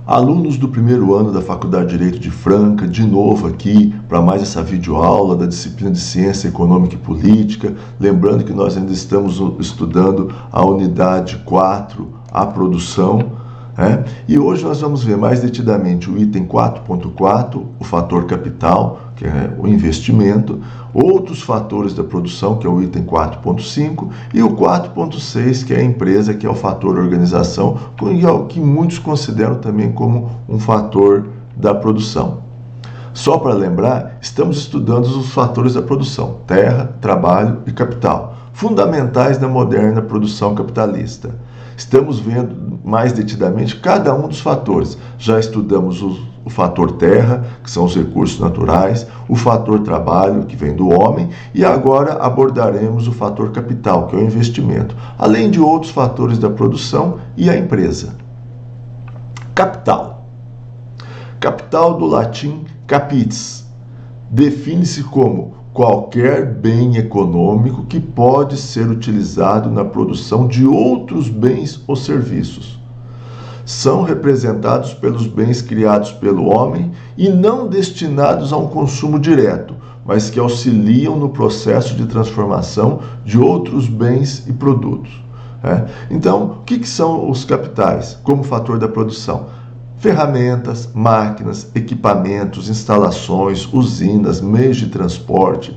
Alunos do primeiro ano da Faculdade de Direito de Franca, de novo aqui para mais essa videoaula da disciplina de Ciência Econômica e Política. Lembrando que nós ainda estamos estudando a unidade 4, a produção. E hoje nós vamos ver mais detidamente o item 4.4, o fator capital, que é o investimento, outros fatores da produção, que é o item 4.5, e o 4.6, que é a empresa, que é o fator organização, que muitos consideram também como um fator da produção. Só para lembrar, estamos estudando os fatores da produção: terra, trabalho e capital, fundamentais na moderna produção capitalista. Estamos vendo mais detidamente cada um dos fatores. Já estudamos o fator terra, que são os recursos naturais, o fator trabalho, que vem do homem, e agora abordaremos o fator capital, que é o investimento, além de outros fatores da produção e a empresa. Capital. Capital, do latim capitis, define-se como qualquer bem econômico que pode ser utilizado na produção de outros bens ou serviços. São representados pelos bens criados pelo homem e não destinados a um consumo direto, mas que auxiliam no processo de transformação de outros bens e produtos. Então, o que são os capitais como fator da produção? Ferramentas, máquinas, equipamentos, instalações, usinas, meios de transporte,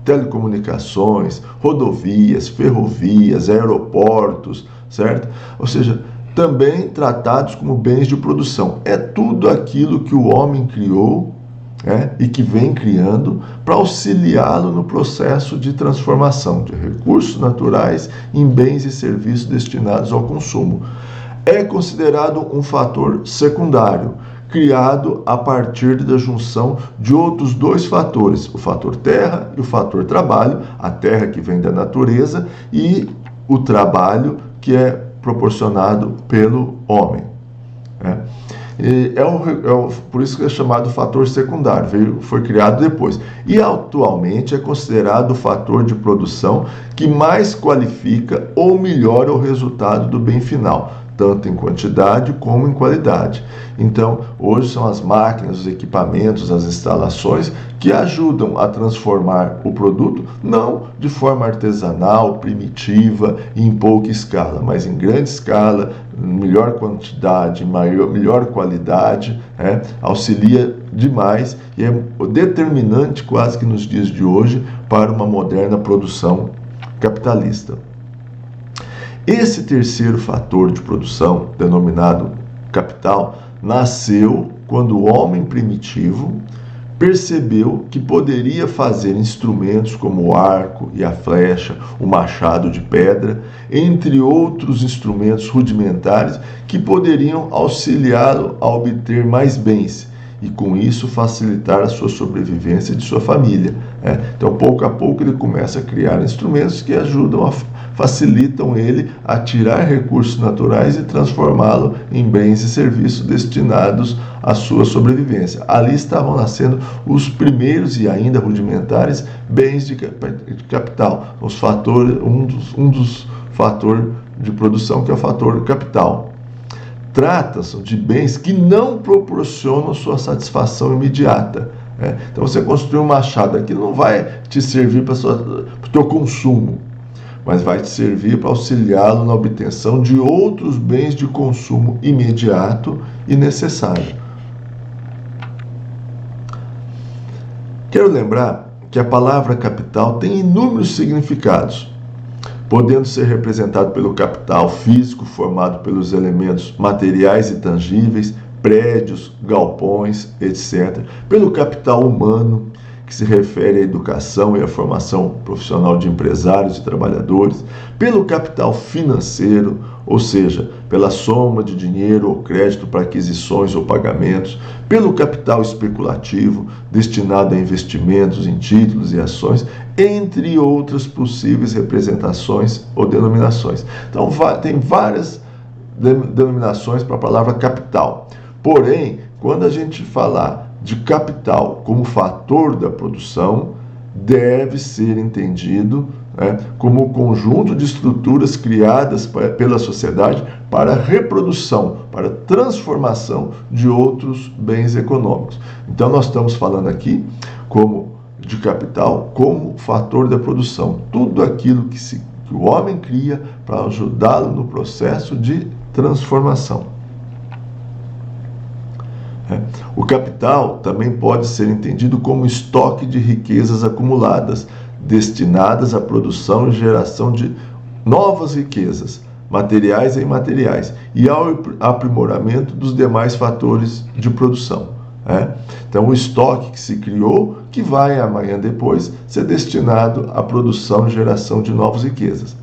telecomunicações, rodovias, ferrovias, aeroportos, certo? Ou seja, também tratados como bens de produção. É tudo aquilo que o homem criou e que vem criando para auxiliá-lo no processo de transformação de recursos naturais em bens e serviços destinados ao consumo. É considerado um fator secundário, criado a partir da junção de outros dois fatores, o fator terra e o fator trabalho, a terra que vem da natureza e o trabalho que é proporcionado pelo homem. Por isso que é chamado fator secundário, foi criado depois. E atualmente é considerado o fator de produção que mais qualifica ou melhora o resultado do bem final, tanto em quantidade como em qualidade. Então, hoje são as máquinas, os equipamentos, as instalações que ajudam a transformar o produto, não de forma artesanal, primitiva e em pouca escala, mas em grande escala, melhor quantidade, melhor qualidade, auxilia demais e é determinante quase que nos dias de hoje para uma moderna produção capitalista. Esse terceiro fator de produção, denominado capital, nasceu quando o homem primitivo percebeu que poderia fazer instrumentos como o arco e a flecha, o machado de pedra, entre outros instrumentos rudimentares que poderiam auxiliá-lo a obter mais bens e com isso facilitar a sua sobrevivência e de sua família. Então, pouco a pouco, ele começa a criar instrumentos que facilitam ele a tirar recursos naturais e transformá-lo em bens e serviços destinados à sua sobrevivência. Ali estavam nascendo os primeiros e ainda rudimentares bens de capital, um dos fatores de produção, que é o fator capital. Trata-se de bens que não proporcionam sua satisfação imediata. Então, você construir um machado aqui não vai te servir para o teu consumo, mas vai te servir para auxiliá-lo na obtenção de outros bens de consumo imediato e necessário. Quero lembrar que a palavra capital tem inúmeros significados, podendo ser representado pelo capital físico, formado pelos elementos materiais e tangíveis, prédios, galpões, etc. Pelo capital humano, que se refere à educação e à formação profissional de empresários e trabalhadores, pelo capital financeiro, ou seja, pela soma de dinheiro ou crédito para aquisições ou pagamentos, pelo capital especulativo, destinado a investimentos em títulos e ações, entre outras possíveis representações ou denominações. Então, tem várias denominações para a palavra capital. Porém, quando a gente falar de capital como fator da produção, deve ser entendido como o conjunto de estruturas criadas pela sociedade para a reprodução, para a transformação de outros bens econômicos. Então nós estamos falando aqui de capital como fator da produção, tudo aquilo que o homem cria para ajudá-lo no processo de transformação. O capital também pode ser entendido como estoque de riquezas acumuladas, destinadas à produção e geração de novas riquezas, materiais e imateriais, e ao aprimoramento dos demais fatores de produção. Então, o estoque que se criou, que vai amanhã depois ser destinado à produção e geração de novas riquezas.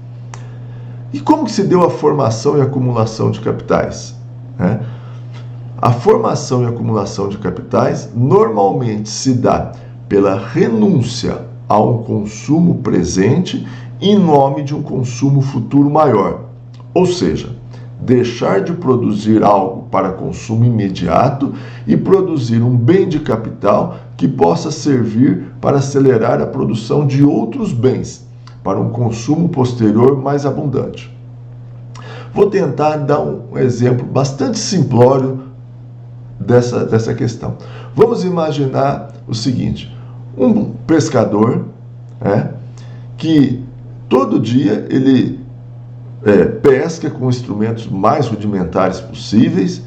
E como que se deu a formação e acumulação de capitais? A formação e acumulação de capitais normalmente se dá pela renúncia a um consumo presente em nome de um consumo futuro maior. Ou seja, deixar de produzir algo para consumo imediato e produzir um bem de capital que possa servir para acelerar a produção de outros bens, para um consumo posterior mais abundante. Vou tentar dar um exemplo bastante simplório dessa questão. Vamos imaginar o seguinte: um pescador que todo dia ele pesca com instrumentos mais rudimentares possíveis,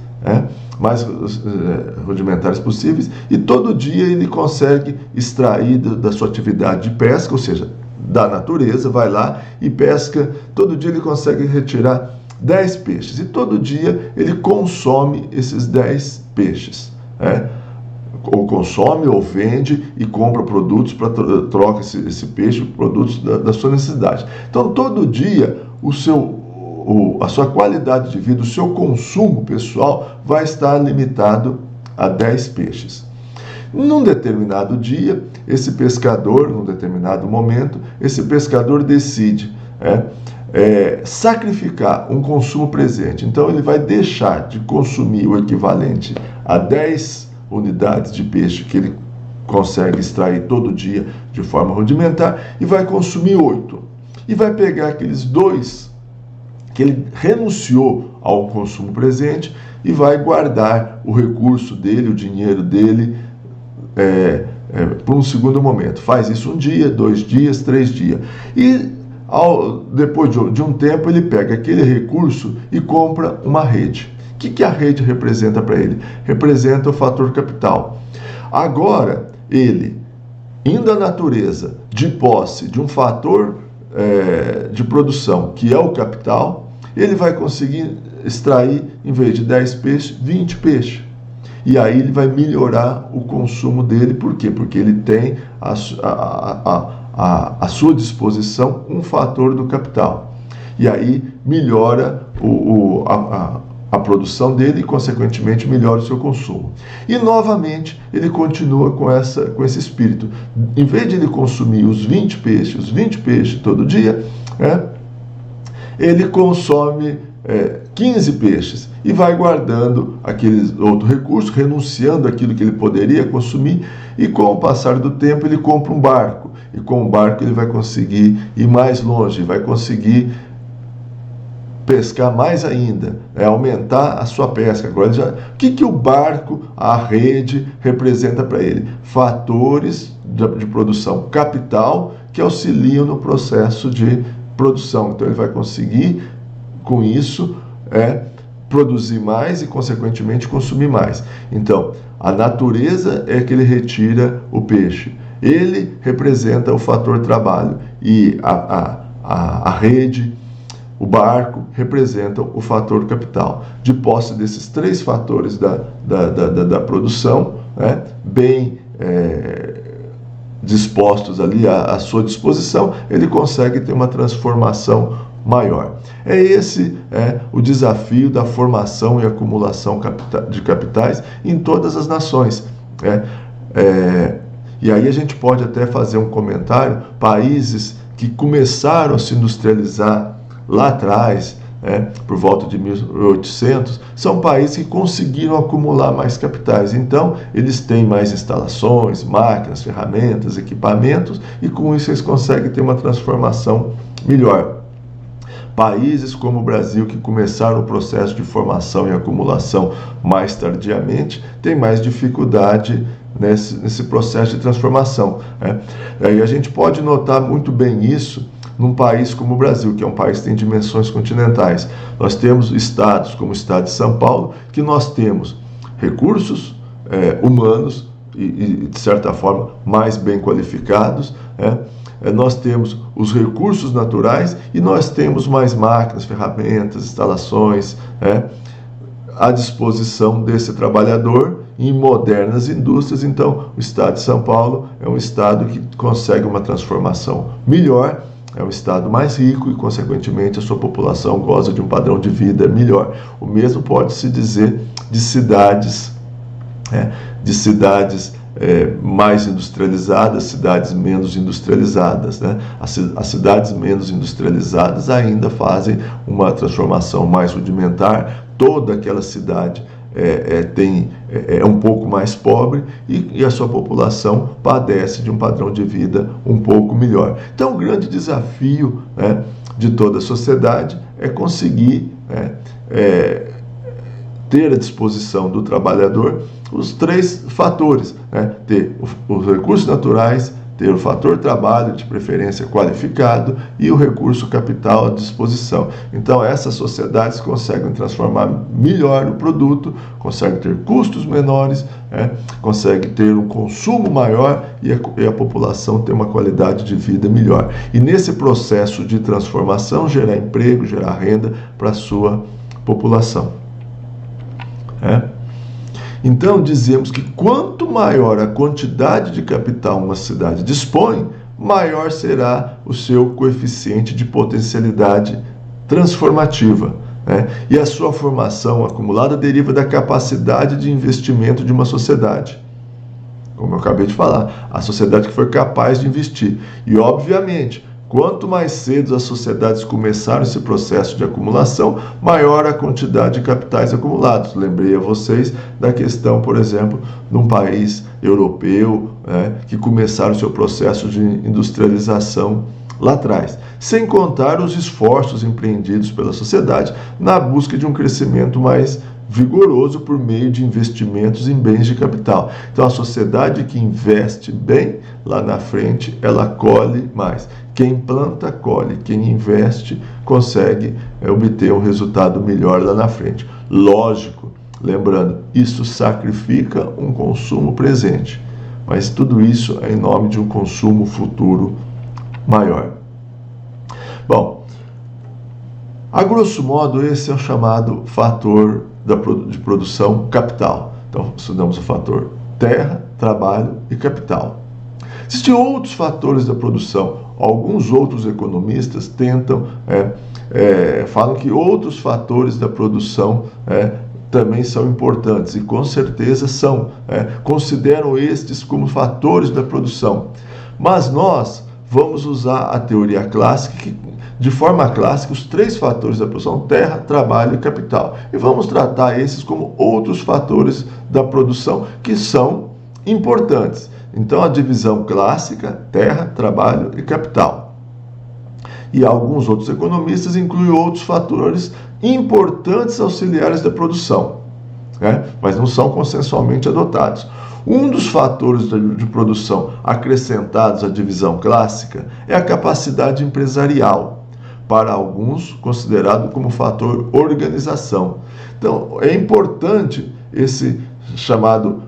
e todo dia ele consegue extrair da sua atividade de pesca, ou seja, da natureza, vai lá e pesca, todo dia ele consegue retirar 10 peixes, e todo dia ele consome esses 10 peixes, ou consome, ou vende e compra produtos para troca esse peixe, produtos da sua necessidade. Então, todo dia, a sua qualidade de vida, o seu consumo pessoal vai estar limitado a 10 peixes. Num determinado dia, num determinado momento, esse pescador decide sacrificar um consumo presente. Então, ele vai deixar de consumir o equivalente a 10 unidades de peixe que ele consegue extrair todo dia de forma rudimentar e vai consumir 8. E vai pegar aqueles 2 que ele renunciou ao consumo presente e vai guardar o recurso dele, o dinheiro dele, por um segundo momento. Faz isso 1 dia, 2 dias, 3 dias. E depois de um tempo ele pega aquele recurso e compra uma rede. O que a rede representa para ele? Representa o fator capital. Agora, ele, indo à natureza, de posse de um fator de produção, que é o capital, ele vai conseguir extrair, em vez de 10 peixes, 20 peixes. E aí ele vai melhorar o consumo dele. Por quê? Porque ele tem à sua disposição um fator do capital. E aí melhora a produção dele e, consequentemente, melhora o seu consumo. E, novamente, ele continua com esse espírito. Em vez de ele consumir os 20 peixes todo dia, ele consome 15 peixes e vai guardando aqueles outros recursos, renunciando àquilo que ele poderia consumir, e com o passar do tempo ele compra um barco. E com o barco ele vai conseguir ir mais longe, vai conseguir pescar mais ainda, aumentar a sua pesca. Agora, o que o barco, a rede, representa para ele? Fatores de produção, capital, que auxiliam no processo de produção. Então, ele vai conseguir, com isso, produzir mais e, consequentemente, consumir mais. Então, a natureza é que ele retira o peixe. Ele representa o fator trabalho, e a rede, o barco, representam o fator capital. De posse desses 3 fatores da produção, bem dispostos ali à sua disposição, ele consegue ter uma transformação maior. Esse o desafio da formação e acumulação de capitais em todas as nações. E aí a gente pode até fazer um comentário: países que começaram a se industrializar lá atrás, por volta de 1800, são países que conseguiram acumular mais capitais. Então, eles têm mais instalações, máquinas, ferramentas, equipamentos, e com isso eles conseguem ter uma transformação melhor. Países como o Brasil, que começaram o processo de formação e acumulação mais tardiamente, têm mais dificuldade nesse processo de transformação. E a gente pode notar muito bem isso num país como o Brasil, que é um país que tem dimensões continentais. Nós temos estados, como o estado de São Paulo, que nós temos recursos humanos e, de certa forma, mais bem qualificados, nós temos os recursos naturais e nós temos mais máquinas, ferramentas, instalações à disposição desse trabalhador em modernas indústrias. Então, o estado de São Paulo é um estado que consegue uma transformação melhor, é um estado mais rico e, consequentemente, a sua população goza de um padrão de vida melhor. O mesmo pode-se dizer de cidades, mais industrializadas, cidades menos industrializadas. As cidades menos industrializadas ainda fazem uma transformação mais rudimentar. Toda aquela cidade é um pouco mais pobre e a sua população padece de um padrão de vida um pouco melhor. Então, o grande desafio de toda a sociedade é conseguir ter à disposição do trabalhador os três fatores, ter os recursos naturais, ter o fator trabalho, de preferência qualificado, e o recurso capital à disposição. Então, essas sociedades conseguem transformar melhor o produto, conseguem ter custos menores, conseguem ter um consumo maior e a população ter uma qualidade de vida melhor. E nesse processo de transformação, gerar emprego, gerar renda para a sua população. Então, dizemos que quanto maior a quantidade de capital uma cidade dispõe, maior será o seu coeficiente de potencialidade transformativa. E a sua formação acumulada deriva da capacidade de investimento de uma sociedade. Como eu acabei de falar, a sociedade que foi capaz de investir. E, obviamente, quanto mais cedo as sociedades começaram esse processo de acumulação, maior a quantidade de capitais acumulados. Lembrei a vocês da questão, por exemplo, num país europeu, que começaram o seu processo de industrialização lá atrás. Sem contar os esforços empreendidos pela sociedade na busca de um crescimento mais vigoroso por meio de investimentos em bens de capital. Então, a sociedade que investe bem, lá na frente, ela colhe mais. Quem planta, colhe. Quem investe, consegue obter um resultado melhor lá na frente. Lógico, lembrando, isso sacrifica um consumo presente, mas tudo isso é em nome de um consumo futuro maior. Bom, a grosso modo, esse é o chamado fator de produção capital. Então, estudamos o fator terra, trabalho e capital. Existem outros fatores da produção. Alguns outros economistas falam que outros fatores da produção também são importantes, e com certeza são. Consideram estes como fatores da produção. Mas nós vamos usar a teoria clássica, que, de forma clássica, os três fatores da produção: terra, trabalho e capital. E vamos tratar esses como outros fatores da produção que são importantes. Então, a divisão clássica: terra, trabalho e capital. E alguns outros economistas incluem outros fatores importantes auxiliares da produção, mas não são consensualmente adotados. Um dos fatores de produção acrescentados à divisão clássica é a capacidade empresarial, para alguns considerado como fator organização. Então, é importante esse chamado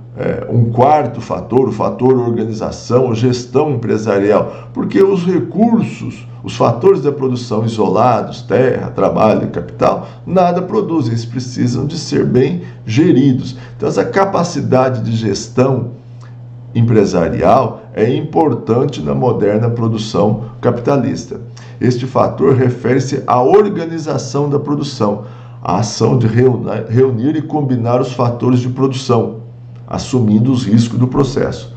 um quarto fator, o fator organização ou gestão empresarial, porque os recursos, os fatores da produção isolados, terra, trabalho e capital, nada produzem, eles precisam de ser bem geridos. Então, essa capacidade de gestão empresarial é importante na moderna produção capitalista. Este fator refere-se à organização da produção, a ação de reunir e combinar os fatores de produção, assumindo os riscos do processo.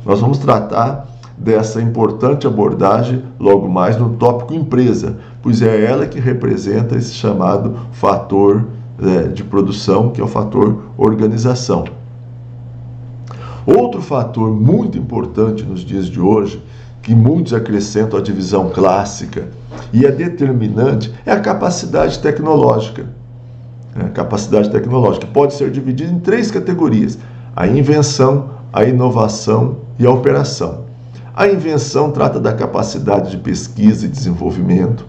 Nós vamos tratar dessa importante abordagem logo mais no tópico empresa, pois é ela que representa esse chamado fator de produção, que é o fator organização. Outro fator muito importante nos dias de hoje, que muitos acrescentam à divisão clássica e é determinante, é a capacidade tecnológica. A capacidade tecnológica pode ser dividida em 3 categorias: a invenção, a inovação e a operação. A invenção trata da capacidade de pesquisa e desenvolvimento.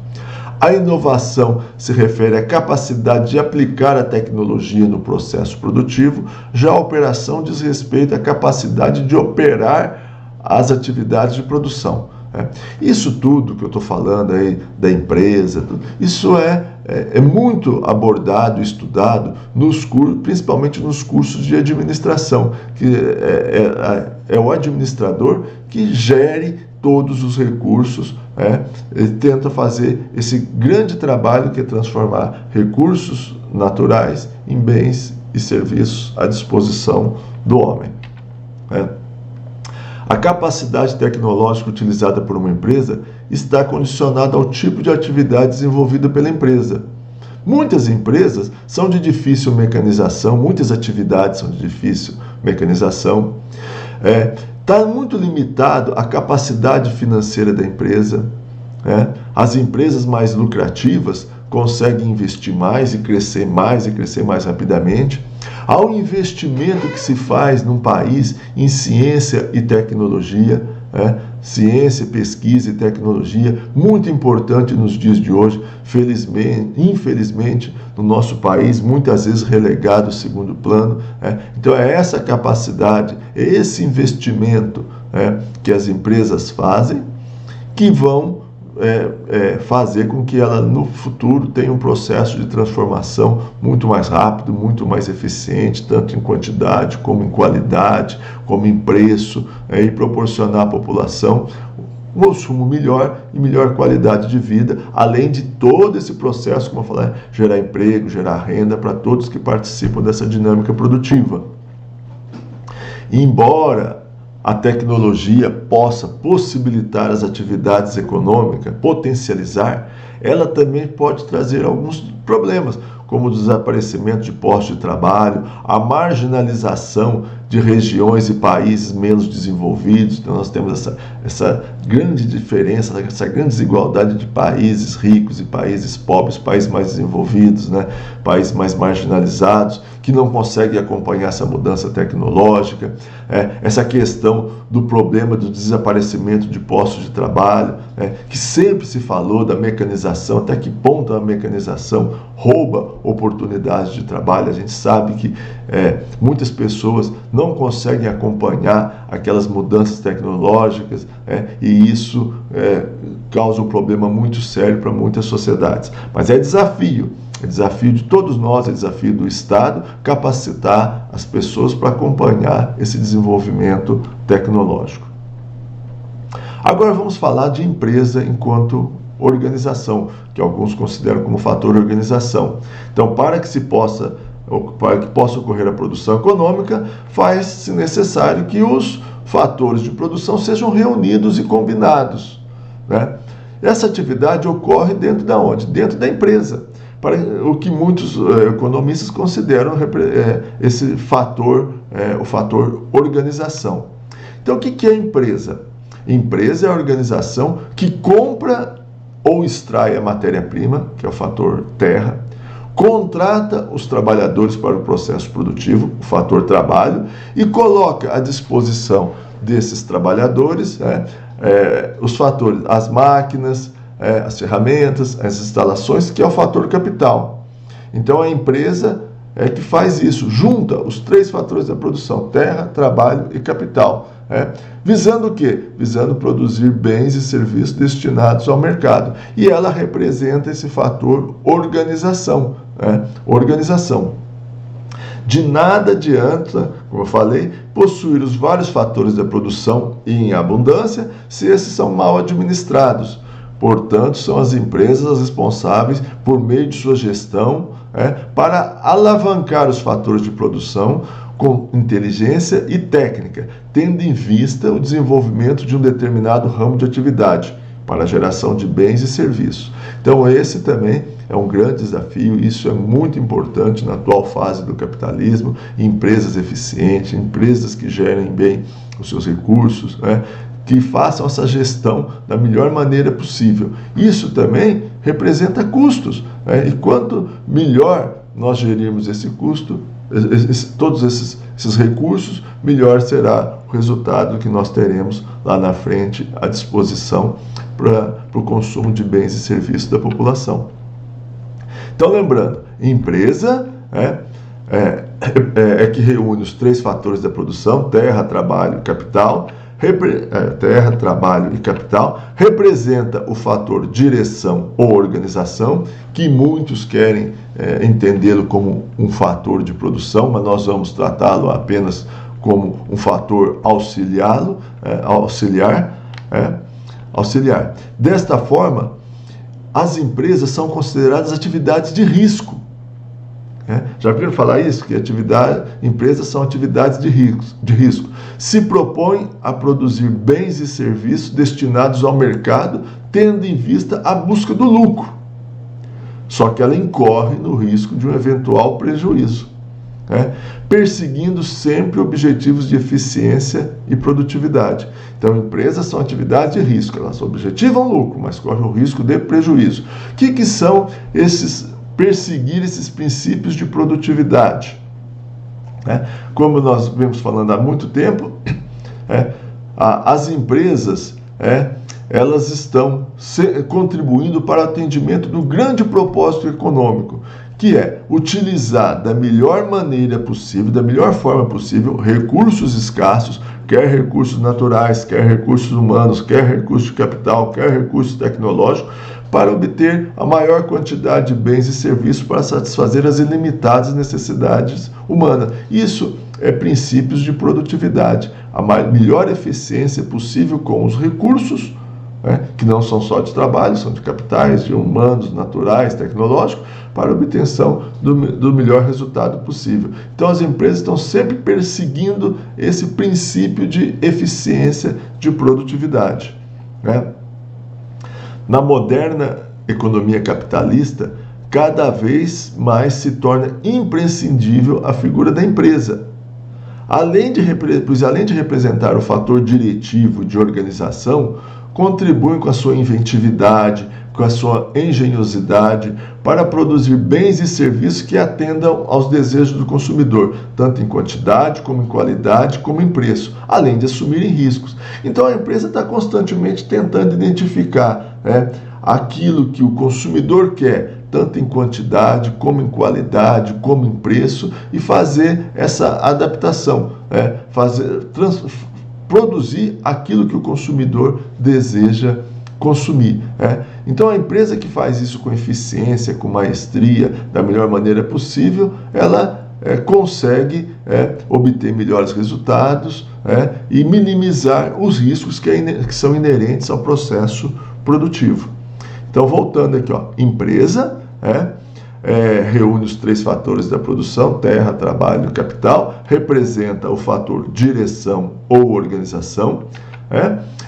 A inovação se refere à capacidade de aplicar a tecnologia no processo produtivo. Já a operação diz respeito à capacidade de operar as atividades de produção. Isso tudo que eu estou falando aí da empresa, isso é muito abordado e estudado principalmente nos cursos de administração, que é o administrador que gere todos os recursos, ele tenta fazer esse grande trabalho que é transformar recursos naturais em bens e serviços à disposição do homem. A capacidade tecnológica utilizada por uma empresa está condicionada ao tipo de atividade desenvolvida pela empresa. Muitas empresas são de difícil mecanização, muitas atividades são de difícil mecanização. Está muito limitado a capacidade financeira da empresa. As empresas mais lucrativas conseguem investir mais e crescer mais rapidamente. Ao investimento que se faz num país em ciência e tecnologia, ciência, pesquisa e tecnologia, muito importante nos dias de hoje, infelizmente, no nosso país, muitas vezes relegado ao segundo plano. Então é essa capacidade, é esse investimento que as empresas fazem, que vão fazer com que ela no futuro tenha um processo de transformação muito mais rápido, muito mais eficiente, tanto em quantidade como em qualidade, como em preço, e proporcionar à população um consumo melhor e melhor qualidade de vida, além de todo esse processo, como eu falei, gerar emprego, gerar renda para todos que participam dessa dinâmica produtiva. E embora a tecnologia possa possibilitar as atividades econômicas, potencializar, ela também pode trazer alguns problemas, como o desaparecimento de postos de trabalho, a marginalização de regiões e países menos desenvolvidos. Então nós temos essa grande diferença, essa grande desigualdade de países ricos e países pobres, países mais desenvolvidos, países mais marginalizados, que não conseguem acompanhar essa mudança tecnológica, essa questão do problema do desaparecimento de postos de trabalho, que sempre se falou da mecanização, até que ponto a mecanização rouba oportunidades de trabalho. A gente sabe que muitas pessoas não conseguem acompanhar aquelas mudanças tecnológicas, e isso causa um problema muito sério para muitas sociedades. Mas é desafio de todos nós, é desafio do Estado capacitar as pessoas para acompanhar esse desenvolvimento tecnológico. Agora vamos falar de empresa enquanto organização, que alguns consideram como fator organização. Então, para que possa ocorrer a produção econômica, faz-se necessário que os fatores de produção sejam reunidos e combinados. Essa atividade ocorre dentro da onde? Dentro da empresa. Para o que muitos economistas consideram esse fator, o fator organização. Então, o que é empresa? Empresa é a organização que compra ou extrai a matéria-prima, que é o fator terra, contrata os trabalhadores para o processo produtivo, o fator trabalho, e coloca à disposição desses trabalhadores os fatores, as máquinas, as ferramentas, as instalações, que é o fator capital. Então a empresa que faz isso, junta os 3 fatores da produção, terra, trabalho e capital. Visando o quê? Visando produzir bens e serviços destinados ao mercado. E ela representa esse fator organização. Organização. De nada adianta, como eu falei, possuir os vários fatores da produção em abundância se esses são mal administrados. Portanto, são as empresas as responsáveis, por meio de sua gestão, para alavancar os fatores de produção, com inteligência e técnica, tendo em vista o desenvolvimento de um determinado ramo de atividade para a geração de bens e serviços. Então esse também é um grande desafio, isso é muito importante na atual fase do capitalismo, empresas eficientes, empresas que gerem bem os seus recursos, né, que façam essa gestão da melhor maneira possível. Isso também representa custos, né, e quanto melhor nós gerirmos esse custo, todos esses recursos, melhor será o resultado que nós teremos lá na frente à disposição para o consumo de bens e serviços da população. Então, lembrando, empresa é que reúne os 3 fatores da produção: terra, trabalho e capital. Terra, trabalho e capital, representa o fator direção ou organização, que muitos querem entendê-lo como um fator de produção, mas nós vamos tratá-lo apenas como um fator auxiliar. Desta forma, as empresas são consideradas atividades de risco. Já viram falar isso? Que empresas são atividades de risco. Se propõem a produzir bens e serviços destinados ao mercado, tendo em vista a busca do lucro. Só que ela incorre no risco de um eventual prejuízo, perseguindo sempre objetivos de eficiência e produtividade. Então, empresas são atividades de risco, elas objetivam lucro, mas correm o risco de prejuízo. O que são perseguir esses princípios de produtividade? Como nós vemos falando há muito tempo, as empresas elas estão contribuindo para o atendimento do grande propósito econômico, que é utilizar da melhor maneira possível, da melhor forma possível, recursos escassos, quer recursos naturais, quer recursos humanos, quer recursos de capital, quer recursos tecnológicos, para obter a maior quantidade de bens e serviços para satisfazer as ilimitadas necessidades humanas. Isso é princípios de produtividade, a melhor eficiência possível com os recursos, que não são só de trabalho, são de capitais, de humanos, naturais, tecnológicos, para a obtenção do melhor resultado possível. Então as empresas estão sempre perseguindo esse princípio de eficiência, de produtividade. Na moderna economia capitalista, cada vez mais se torna imprescindível a figura da empresa. Além de representar o fator diretivo de organização, contribuem com a sua inventividade, com a sua engenhosidade, para produzir bens e serviços que atendam aos desejos do consumidor, tanto em quantidade, como em qualidade, como em preço, além de assumirem riscos. Então a empresa está constantemente tentando identificar aquilo que o consumidor quer, tanto em quantidade, como em qualidade, como em preço, e fazer essa adaptação, produzir aquilo que o consumidor deseja consumir. Então a empresa que faz isso com eficiência, com maestria, da melhor maneira possível, ela consegue obter melhores resultados e minimizar os riscos que são inerentes ao processo produtivo. Então, voltando aqui, empresa reúne os 3 fatores da produção: terra, trabalho e capital, representa o fator direção ou organização,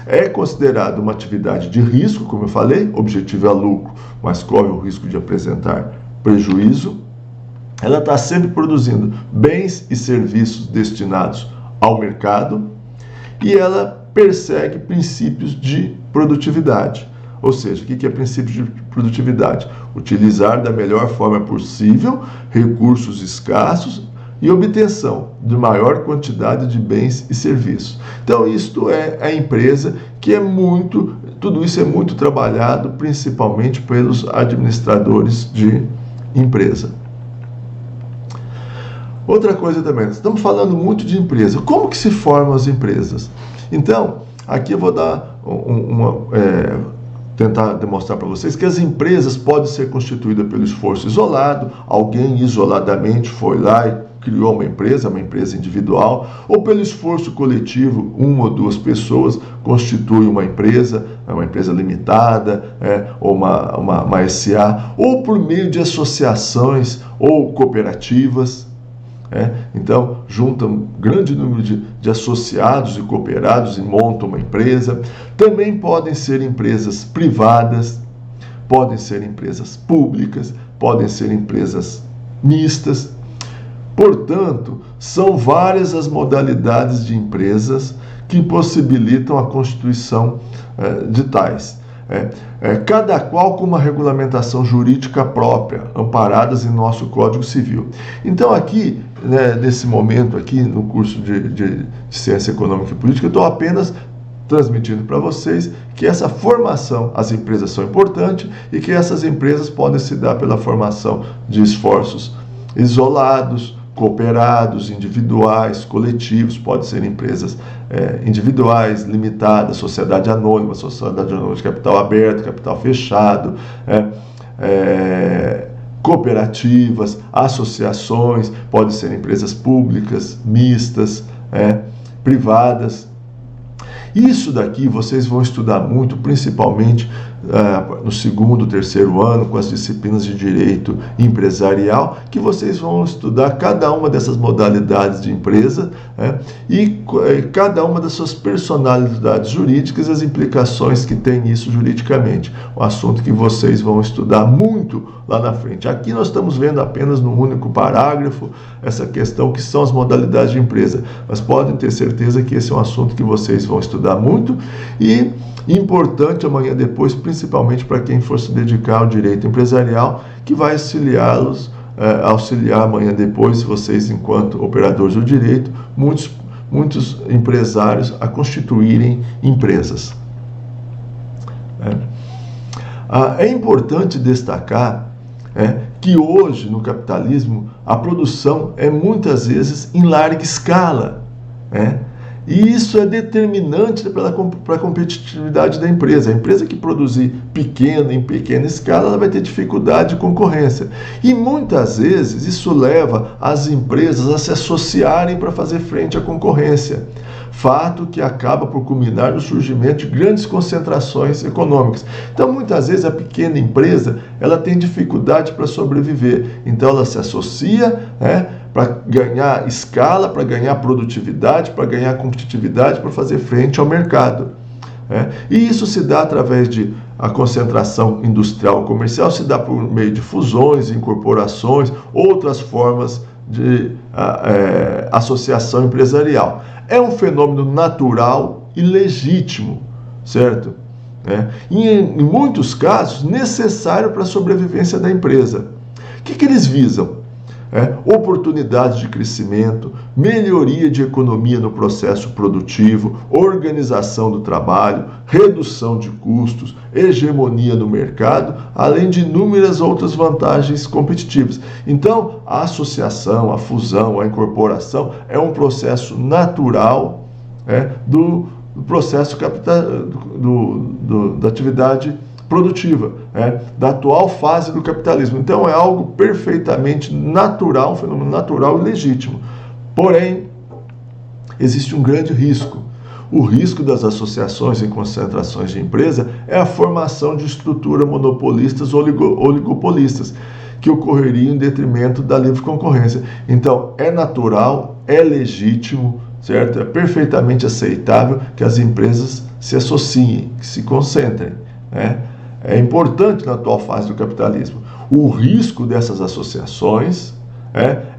é considerado uma atividade de risco, como eu falei, objetivo é lucro, mas corre o risco de apresentar prejuízo. Ela está sempre produzindo bens e serviços destinados ao mercado e ela persegue princípios de produtividade. Ou seja, o que é princípio de produtividade? Utilizar da melhor forma possível recursos escassos e obtenção de maior quantidade de bens e serviços. Então, isto é a empresa que tudo isso é muito trabalhado, principalmente pelos administradores de empresa. Outra coisa também, nós estamos falando muito de empresa. Como que se formam as empresas? Então, aqui eu vou dar tentar demonstrar para vocês que as empresas podem ser constituídas pelo esforço isolado, alguém isoladamente foi lá e criou uma empresa individual, ou pelo esforço coletivo, 1 ou 2 pessoas constituem uma empresa limitada, ou uma SA, ou por meio de associações ou cooperativas. Então, juntam um grande número de associados e cooperados e montam uma empresa. Também podem ser empresas privadas, podem ser empresas públicas, podem ser empresas mistas. Portanto, são várias as modalidades de empresas que possibilitam a constituição de tais. Cada qual com uma regulamentação jurídica própria, amparadas em nosso Código Civil. Então aqui, nesse momento aqui no curso de Ciência Econômica e Política, eu estou apenas transmitindo para vocês que essa formação, as empresas são importantes e que essas empresas podem se dar pela formação de esforços isolados, cooperados, individuais, coletivos, pode ser empresas individuais, limitadas, sociedade anônima de capital aberto, capital fechado, cooperativas, associações, pode ser empresas públicas, mistas, privadas. Isso daqui vocês vão estudar muito, principalmente no segundo, terceiro ano, com as disciplinas de direito empresarial, que vocês vão estudar cada uma dessas modalidades de empresa e cada uma das suas personalidades jurídicas e as implicações que tem isso juridicamente. Um assunto que vocês vão estudar muito lá na frente. Aqui nós estamos vendo apenas num único parágrafo essa questão que são as modalidades de empresa, mas podem ter certeza que esse é um assunto que vocês vão estudar muito e importante amanhã depois, principalmente para quem for se dedicar ao direito empresarial, que vai auxiliar amanhã depois, vocês enquanto operadores do direito, muitos empresários a constituírem empresas. É importante destacar que hoje no capitalismo a produção é muitas vezes em larga escala, e isso é determinante para a competitividade da empresa. A empresa que produzir em pequena escala, ela vai ter dificuldade de concorrência. E muitas vezes isso leva as empresas a se associarem para fazer frente à concorrência. Fato que acaba por culminar no surgimento de grandes concentrações econômicas. Então, muitas vezes, a pequena empresa ela tem dificuldade para sobreviver. Então, ela se associa, para ganhar escala, para ganhar produtividade, para ganhar competitividade, para fazer frente ao mercado. E isso se dá através de a concentração industrial comercial, se dá por meio de fusões, incorporações, outras formas de associação empresarial. É um fenômeno natural e legítimo, certo? E em muitos casos, necessário para a sobrevivência da empresa. O que eles visam? Oportunidades de crescimento, melhoria de economia no processo produtivo, organização do trabalho, redução de custos, hegemonia no mercado, além de inúmeras outras vantagens competitivas. Então, a associação, a fusão, a incorporação é um processo natural do processo da atividade produtiva, da atual fase do capitalismo. Então é algo perfeitamente natural, um fenômeno natural e legítimo. Porém, existe um grande risco. O risco das associações e concentrações de empresa é a formação de estruturas monopolistas ou oligopolistas, que ocorreriam em detrimento da livre concorrência. Então, é natural, é legítimo, certo? É perfeitamente aceitável que as empresas se associem, que se concentrem, É importante na atual fase do capitalismo. O risco dessas associações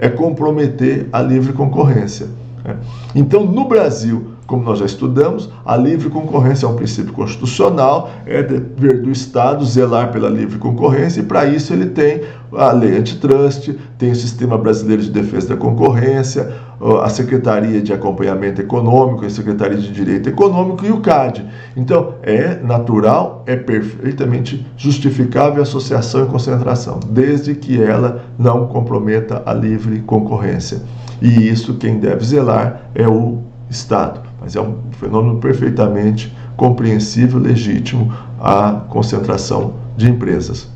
é comprometer a livre concorrência. Então, no Brasil, como nós já estudamos, a livre concorrência é um princípio constitucional, é dever do Estado zelar pela livre concorrência, e para isso ele tem a lei antitrust, tem o Sistema Brasileiro de Defesa da Concorrência, a Secretaria de Acompanhamento Econômico, a Secretaria de Direito Econômico e o CAD. Então, é natural, é perfeitamente justificável a associação e concentração, desde que ela não comprometa a livre concorrência. E isso quem deve zelar é o Estado. Mas é um fenômeno perfeitamente compreensível, legítimo, a concentração de empresas.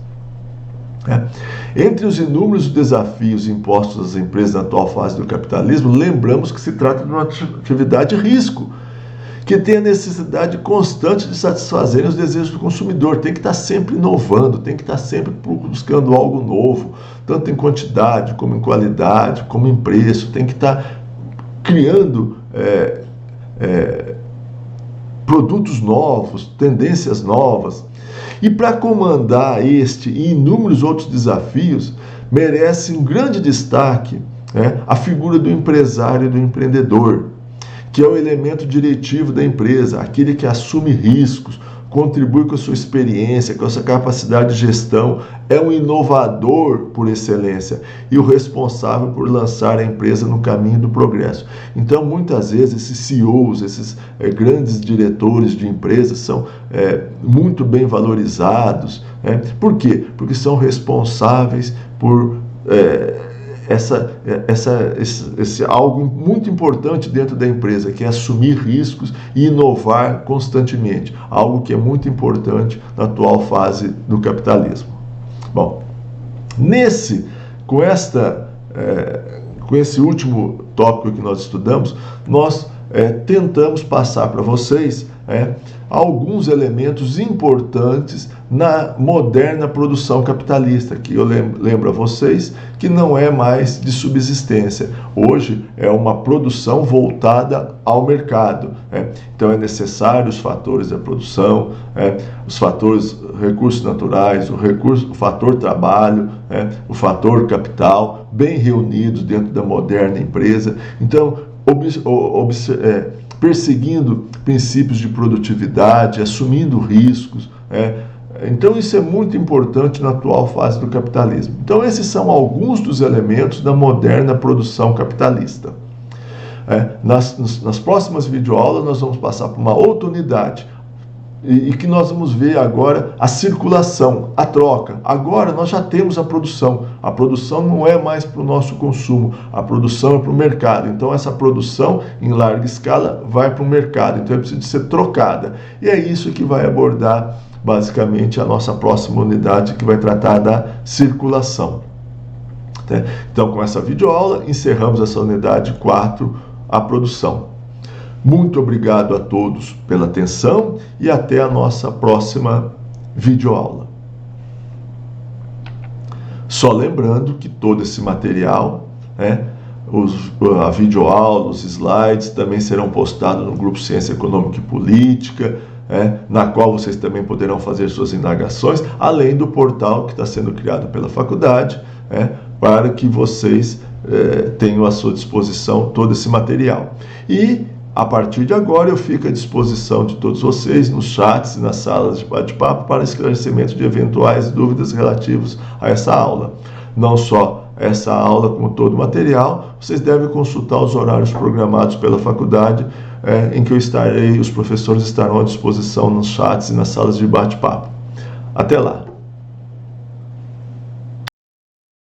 Entre os inúmeros desafios impostos às empresas na atual fase do capitalismo, lembramos que se trata de uma atividade de risco, que tem a necessidade constante de satisfazer os desejos do consumidor, tem que estar sempre inovando, tem que estar sempre buscando algo novo, tanto em quantidade, como em qualidade, como em preço, tem que estar criando produtos novos, tendências novas. E para comandar este e inúmeros outros desafios, merece um grande destaque a figura do empresário e do empreendedor, que é o elemento diretivo da empresa, aquele que assume riscos, contribui com a sua experiência, com a sua capacidade de gestão, é um inovador por excelência e o responsável por lançar a empresa no caminho do progresso. Então, muitas vezes, esses CEOs, esses grandes diretores de empresas são muito bem valorizados. Por quê? Porque são responsáveis por esse algo muito importante dentro da empresa, que é assumir riscos e inovar constantemente, algo que é muito importante na atual fase do capitalismo. Bom, com esse último tópico que nós estudamos, nós tentamos passar para vocês alguns elementos importantes na moderna produção capitalista, que eu lembro a vocês que não é mais de subsistência. Hoje é uma produção voltada ao mercado. Então é necessário os fatores da produção, os fatores recursos naturais, o fator trabalho, o fator capital, bem reunidos dentro da moderna empresa. Então, perseguindo princípios de produtividade, assumindo riscos. Então isso é muito importante na atual fase do capitalismo. Então esses são alguns dos elementos da moderna produção capitalista. Nas próximas videoaulas nós vamos passar por uma outra unidade, e que nós vamos ver agora a circulação, a troca. Agora nós já temos a produção não é mais para o nosso consumo, a produção é para o mercado. Então essa produção em larga escala vai para o mercado, então é preciso ser trocada. E é isso que vai abordar basicamente a nossa próxima unidade, que vai tratar da circulação. Então com essa videoaula encerramos essa unidade 4, a produção. Muito obrigado a todos pela atenção e até a nossa próxima videoaula. Só lembrando que todo esse material, a videoaula, os slides, também serão postados no grupo Ciência Econômica e Política, na qual vocês também poderão fazer suas indagações, além do portal que está sendo criado pela faculdade, para que vocês tenham à sua disposição todo esse material. E a partir de agora eu fico à disposição de todos vocês nos chats e nas salas de bate-papo para esclarecimento de eventuais dúvidas relativas a essa aula. Não só essa aula, como todo o material, vocês devem consultar os horários programados pela faculdade, em que os professores estarão à disposição nos chats e nas salas de bate-papo. Até lá!